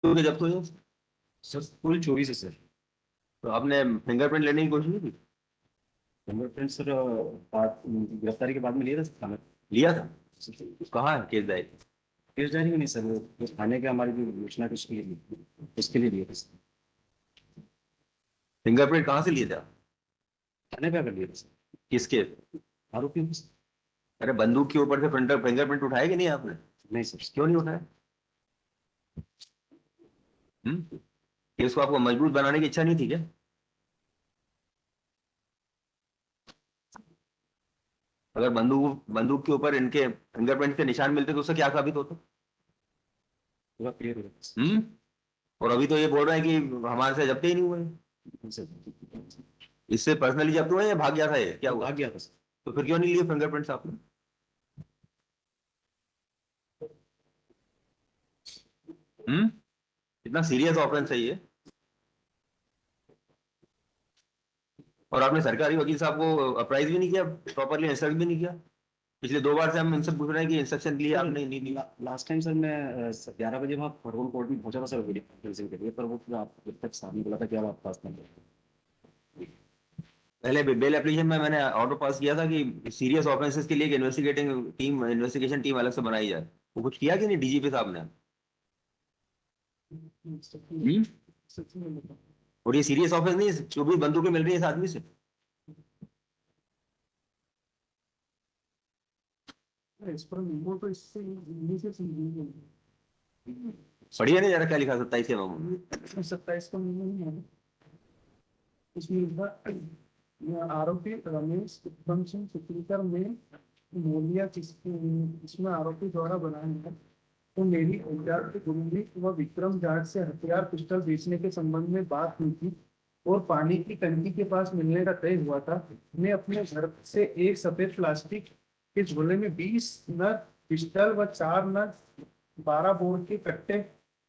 क्योंकि जब तो ये सर फुल चोरी से सर। तो आपने फिंगरप्रिंट लेने की कोशिश नहीं की? फिंगरप्रिंट सर गिरफ्तारी के बाद में लिया था थाने। लिया था? कहाँ है केस डायरी? केस डायरी में नहीं सर, वो थाने के हमारी जो योजना की उसके लिए, उसके लिए लिया था सर। फिंगरप्रिंट कहाँ से लिए थे आप? थाने पे आकर लिया था सर, किसके? आरोपी को सर। अरे बंदूक के ऊपर से फिंगरप्रिंट उठाया कि नहीं आपने? नहीं सर। क्यों नहीं उठाया? केस को आपको मजबूत बनाने की इच्छा नहीं थी क्या? अगर बंदूक बंदूक के ऊपर इनके फिंगरप्रिंट के निशान मिलते तो उससे क्या साबित होता? पूरा क्लियर हो गया हम्म। और अभी तो ये बोल रहे हैं कि हमारे से जब्ते ही नहीं हुए। सर। इससे पर्सनली जब्त हुए या भाग गया था, ये क्या वो हुआ? भाग गया था सर। तो फिर क्यों नहीं लिए फिंगरप्रिंट्स आपने? हम्म। इतना सीरियस ऑफेंस है ये। और आपने सरकारी वकील साहब को अप्राइज भी नहीं किया, प्रॉपरली इंस्ट्रक्ट भी नहीं किया। पिछले 2 बार से हम इनसे पूछ रहे हैं कि इंस्ट्रक्शन के लिए सर आपने नहीं दिया। लास्ट टाइम सर मैं 11 बजे वहाँ फरवल कोर्ट में पहुंचा था सर वीडियो कॉन्फ्रेंसिंग के लिए, पर वो फिर आप जब तक सामने बोला था कि अब आप पास नहीं गए। पहले बेल एप्लीकेशन में मैंने ऑर्डर पास किया था कि सीरियस ऑफेंसेस के लिए एक इन्वेस्टिगेशन टीम अलग से बनाई जाए। वो कुछ किया कि नहीं डीजीपी साहब ने? हम्म? और ये सीरियस ऑफेंस नहीं है, 24 बंदूकें मिल रही है इस आदमी से। इस पर वो तो इससे नीचे से पढ़िए नहीं जरा क्या लिखा 27 के मामले में। 27 का नहीं है। इसमें लिखा, यह आरोपी रमेश उत्तम सिंह चित्रीकर में मोलिया इसमें आरोपी द्वारा बनाया है। तो मेरी औजार की गुरुजी व विक्रम जाट से हथियार पिस्टल बेचने के संबंध में बात हुई थी और पानी की टंकी के पास मिलने का तय हुआ था। मैं अपने घर से एक सफेद प्लास्टिक के झोले में 20 नग पिस्टल व 4 नग 12 बोर के कट्टे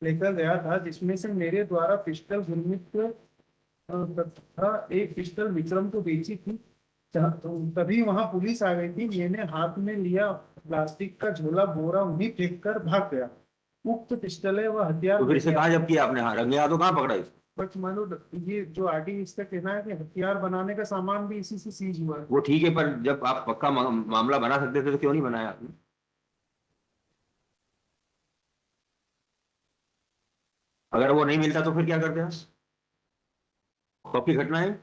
लेकर गया था, जिसमें से मेरे द्वारा पिस्टल गुरमीत तथा एक पिस्टल विक्रम को बेची थी। तभी वहां पुलिस आ गई थी। मैंने हाथ में लिया प्लास्टिक का झोला बोरा वहीं फेंक कर भाग गया। उक्त पिस्टलें व हथियार तो फिर इसे मेरे, कहाँ जब किया आपने? हाँ, रंगे हाथों कहाँ पकड़ा इसको? बट मानो ये जो आरटी इसका कहना है कि हथियार बनाने का सामान भी इसी से सीज हुआ है। वो ठीक है, पर जब आप पक्का मामला बना सकते थे तो क्यों नहीं बनाया आपने? अगर वो नहीं मिलता तो फिर क्या करते आप? कब की घटना है?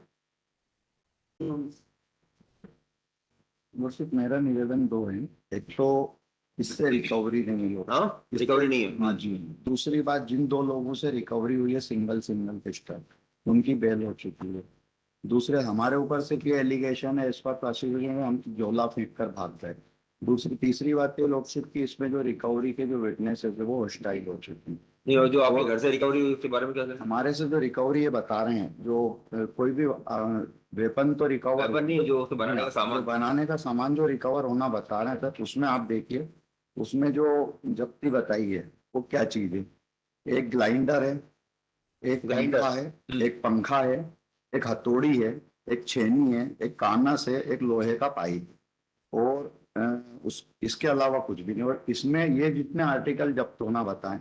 मुर्शिद मेरा निवेदन दो है। एक तो इससे रिकवरी नहीं हो। हाँ, रिकवरी नहीं है। हाँ जी। दूसरी बात, जिन दो लोगों से रिकवरी हुई है सिंगल सिंगल पिस्टल, उनकी बेल हो चुकी है। दूसरे हमारे ऊपर से क्या एलिगेशन है, इस पर प्रोसिक्यूशन में हम झोला फेंक कर भाग गए। दूसरी तीसरी बात ये लोकशिप की, इसमें जो रिकवरी के जो विटनेस है वो हॉस्टाइल हो चुकी है। नहीं, और जो आपके घर से रिकवरी हुई उसके बारे में क्या करें? हमारे से जो रिकवरी ये बता रहे हैं, जो कोई भी वेपन तो रिकवर, वेपन नहीं, जो उसको बनाने का जो सामान। बनाने का सामान जो रिकवर होना बता रहे हैं सर, उसमें आप देखिए, उसमें जो जप्ती बताई है वो क्या चीज है। एक ग्राइंडर है, एक ग्राइंडर। पंखा है, एक पंखा है, एक हथौड़ी है, एक छेनी है, एक कानस है, एक लोहे का पाइप, और उस इसके अलावा कुछ भी नहीं। और इसमें ये जितने आर्टिकल जब्त होना बताएं,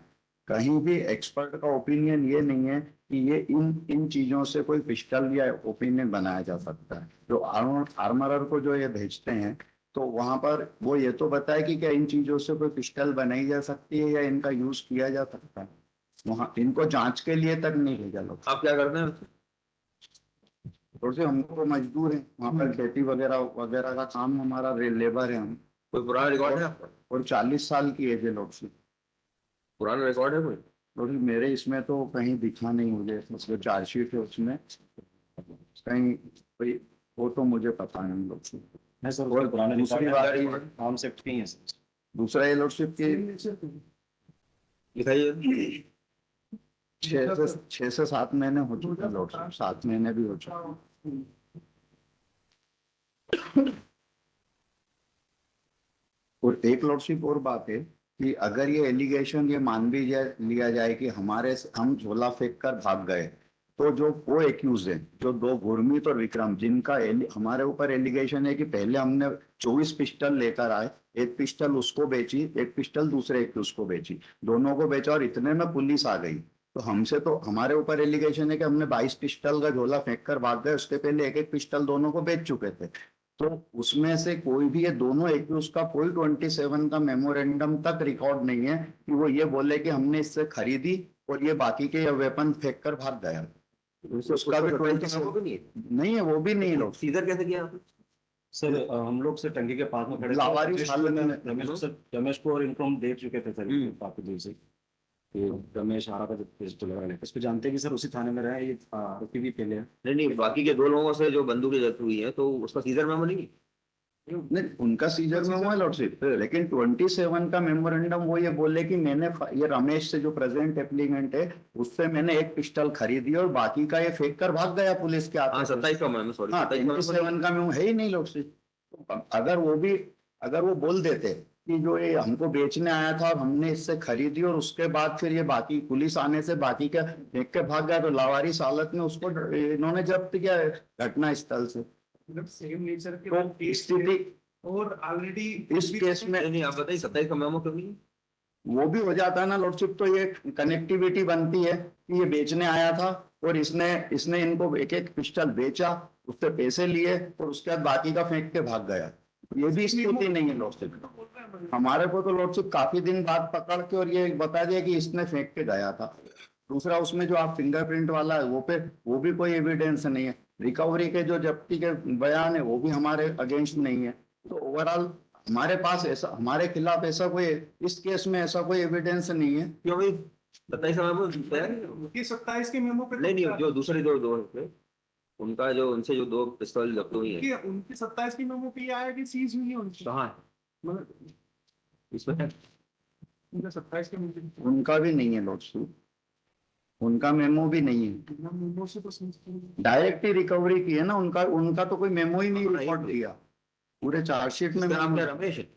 कहीं भी एक्सपर्ट का ओपिनियन ये नहीं है कि ये इन इन चीजों से कोई पिस्टल या ओपिनियन बनाया जा सकता है। जो आर्मरर को जो ये भेजते हैं, तो वहां पर वो ये तो बताए कि क्या इन चीजों से कोई पिस्टल बनाई जा सकती है या इनका यूज किया जा सकता है। वहां इनको जांच के लिए तक नहीं भेजा लोग। आप क्या करते हैं? थोड़े से हम तो मजदूर हैं, वहाँ पर खेती वगैरह वगैरह का काम, हमारा लेबर है हम। कोई पुराना रिकॉर्ड है आपका? और 40 साल की एज है लोग से। पुराना रिकॉर्ड है कोई? और मेरे इसमें तो कहीं दिखा नहीं मुझे, मतलब चार्जशीट है उसमें कहीं कोई, वो तो मुझे पता नहीं लोग से। है सर, और उसके पुराने दूसरी बात ये, आर्म्स एक्ट के ही है सर। दूसरा ये लोडशिप की दिखाइए। 6 से 7 महीने हो चुके हैं लोडशिप, 7 महीने भी हो चुके हैं। और एक लॉर्डशिप और बात है कि अगर ये एलिगेशन ये मान भी लिया जाए कि हम झोला फेंक कर भाग गए, तो जो को एक्यूज है, जो दो गुरमीत और विक्रम, जिनका हमारे ऊपर एलिगेशन है कि पहले हमने 24 पिस्टल लेकर आए, एक पिस्टल उसको बेची, एक पिस्टल दूसरे एक्यूज को बेची, दोनों को बेचा और इतने में पुलिस आ गई। तो हमसे तो हमारे ऊपर एलिगेशन है कि हमने 22 पिस्टल का झोला फेंक कर भाग गए, उसके पहले एक एक पिस्टल दोनों को बेच चुके थे। तो उसमें से कोई भी, ये दोनों एक भी उसका कोई 27 का मेमोरेंडम तक रिकॉर्ड नहीं है कि वो ये बोले कि हमने इससे खरीदी और ये बाकी के वेपन फेंक कर भाग गया। उसका भी 27 नहीं है, वो भी नहीं है लोग। सीजर कैसे किया आपने? सर हम लोग सर टंकी के पास में खड़े थे। लावारिस रमेश हालत में- रमेश को और इनको हम देख चुके थे सर हम्म। काफी देर से कि रमेश आ रहा था जब पिस्टल लगा लेकर। इसको जानते हैं कि सर उसी थाने में रहे, ये आरोपी भी पहले है। नहीं नहीं, बाकी के 2 लोगों से जो बंदूकें जब्त हुई है तो उसका सीजर मेमो नहीं है? नहीं, उनका सीजर में हुआ है लॉर्डशिप, लेकिन 27 का मेमोरेंडम वो ये बोले कि मैंने ये रमेश से जो प्रेजेंट एप्लीकेंट है उससे मैंने एक पिस्टल खरीदी और बाकी का ये फेंक कर भाग गया पुलिस के हाँ हाथ। 27 का मेमो, सॉरी हाँ, 27 27 का मेमो है ही नहीं लॉर्डशिप। अगर वो बोल देते कि जो ये हमको बेचने आया था और हमने इससे खरीदी और उसके बाद फिर ये बाकी पुलिस आने से बाकी का फेंक के भाग गया, तो लावारिस हालत में उसको इन्होंने जब्त किया है घटना स्थल से। मतलब सेम नेचर के तो केस स्थिति और ऑलरेडी इस केस में नहीं नहीं, आप बताइए 27 का मेमो क्यों नहीं है? वो भी हो जाता है ना लॉर्डशिप। तो ये कनेक्टिविटी बनती है कि ये बेचने आया था और इसने इनको एक एक पिस्टल बेचा, उससे पैसे लिए और उसके बाद बाकी का फेंक के भाग गया। ये भी स्थिति नहीं है लॉर्डशिप। हमारे को तो लॉर्डशिप काफी दिन बाद पकड़ के और ये बता दिया कि इसने फेंक के गया था। दूसरा, उसमें जो आप फिंगरप्रिंट वाला है वो भी कोई एविडेंस नहीं है। रिकवरी के जो जब्ती के बयान है वो भी हमारे अगेंस्ट नहीं है। तो ओवरऑल हमारे पास ऐसा, हमारे खिलाफ ऐसा कोई, इस केस में ऐसा कोई एविडेंस नहीं है। क्यों भाई 27 का मेमो है? उनके 27 के मेमो पे नहीं नहीं, जो दूसरे दो थे उनका, जो उनसे जो 2 पिस्तौल जब्त हुई है उनके 27 की मेमो पे ये आया कि सीज हुई है उनकी, कहाँ है? मतलब इसमें है? उनका 27 के मेमो उनका भी नहीं है लॉर्डशिप, उनका मेमो भी नहीं है। मेमो से तो सीज डायरेक्ट ही रिकवरी की है ना, उनका उनका तो कोई मेमो ही नहीं रिकॉर्ड दिया पूरे चार्जशीट में। इसका नाम क्या रमेश है?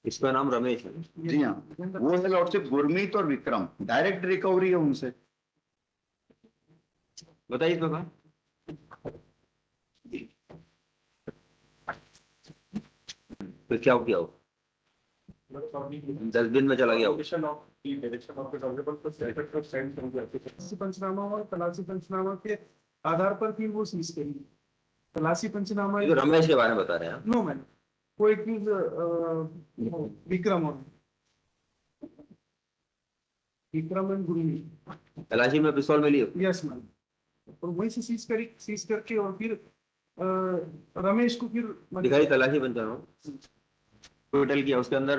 इसका नाम रमेश है। जी हाँ, वो है लॉर्डशिप गुरमीत और विक्रम, डायरेक्ट रिकवरी है उनसे। बताइए इसमें कहाँ? फिर क्या किया हो? डस्टबिन में चला गया हो? पंचनामा और तलाशी पंचनामा के आधार पर फिर वो सीज करी। तलाशी पंचनामा ये तो रमेश के बारे में बता रहे हैं आप। नो मैन, वो एक चीज विक्रम और विक्रम एंड गुरमीत, तलाशी में पिस्तौल मिली हो? Yes ma'am. और वहीं से सीज करके और फिर रमेश को फिर दिखाई तलाशी पंचायत टोटल किया, उसके अंदर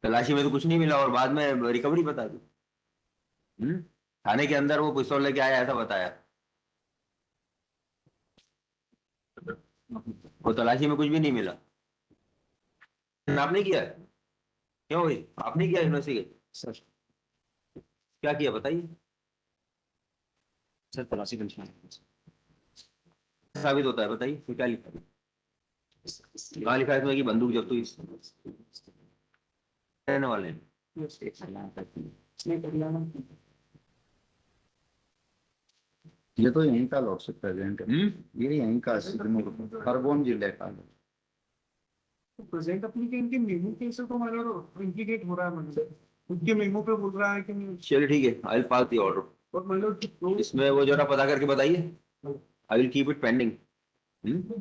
तलाशी में तो कुछ नहीं मिला और बाद में रिकवरी बता दी। थाने के अंदर वो पिस्तौल लेके आया ऐसा बताया, वो तलाशी में कुछ भी नहीं मिला। आपने किया है? क्यों भाई, आपने किया इन्वेस्टिगेट? सर क्या किया बताइए? सर तलाशी पंचनामा साबित होता है बताइए, फिर क्या लिखा है? कहाँ लिखा है इसमें कि बंदूक जब्त हुई रहने वाले हैं? ये तो यहीं का लॉर्डशिप प्रेजेंट है, ये यहीं का खरगोन जिले का है। प्रेजेंट एप्लीकेंट के मेमो केस तो मतलब इंप्लीकेट हो रहा है, मतलब उनके मेमो पे बोल रहा है कि चलिए ठीक है, I will pass the order. और मतलब इसमें वो जरा पता करके बताइए, I will keep it pending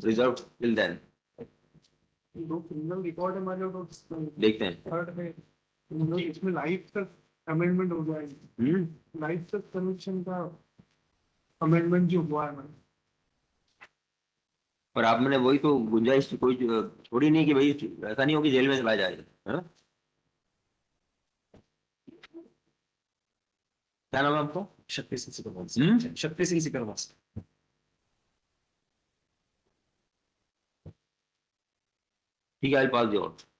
reserve till then. दो क्रिमिनल रिकॉर्ड है हमारे, तो देखते हैं। थर्ड है मतलब इसमें लाइफ तक अमेंडमेंट हो जाएगी, लाइफ तक कन्विक्शन का अमेंडमेंट जो हुआ है मैंने। और आपने वही तो गुंजाइश कोई छोड़ी नहीं कि भाई ऐसा नहीं हो कि जेल में चला जाए, है ना? क्या नाम है आपको? शक्ति सिंह सिकरवाल। शक्ति सिंह सिकरवाल। ठीक है, आई पास द ऑर्डर।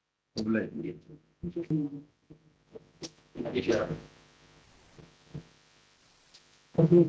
Okay.